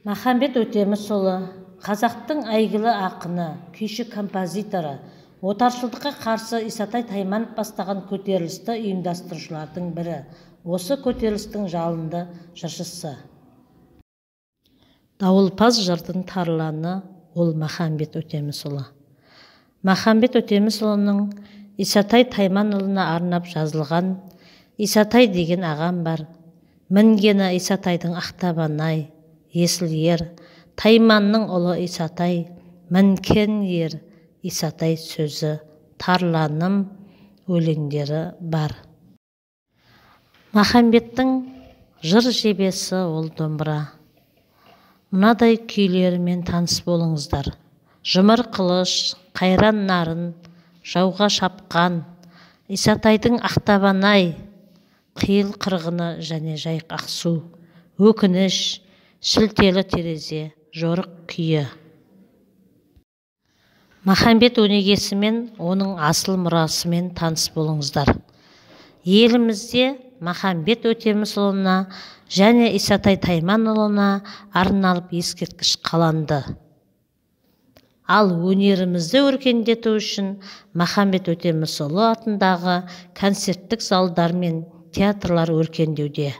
Махамбет Өтемісұлы қазақтың әйгілі ақыны, күйші композиторы, отаршылдыққа қарсы Исатай Тайманов бастаған көтерілісті ұйымдастырушылардың бірі, осы көтерілістің жалынды жыршысы. Дауылпаз жырдың тарланы ол Махамбет Өтемісұлы. Махамбет Өтемісұлының Исатай Тайманұлына арнап жазылған «Исатай деген ағам бар, мінгені Исатайдың ақтабан-ай, есіл ер, Тайманның ұлы Исатай, мінкен ер Исатай» сөзі, тарланым өлеңдері бар. Махамбеттің жыр жебесі ол домбыра. Мынадай күйлерімен таныс болыңыздар. Жұмыр қылыш, қайран нарын, жауға шапқан, Исатайдың ақтабан-ай, қиыл қырғыны және жайық ақсу, өкініш, шілтелі терезе, жорық күйі. Махамбет өнегесімен, оның асыл мұрасымен таныс болыңыздар. Елімізде Махамбет Өтемісұлына және Исатай Тайманұлына арналып ескерткіш қаланды. Ал өнерімізді өркендету үшін Махамбет Өтемісұлы атындағы концерттік залдар мен театрлар өркендеуде.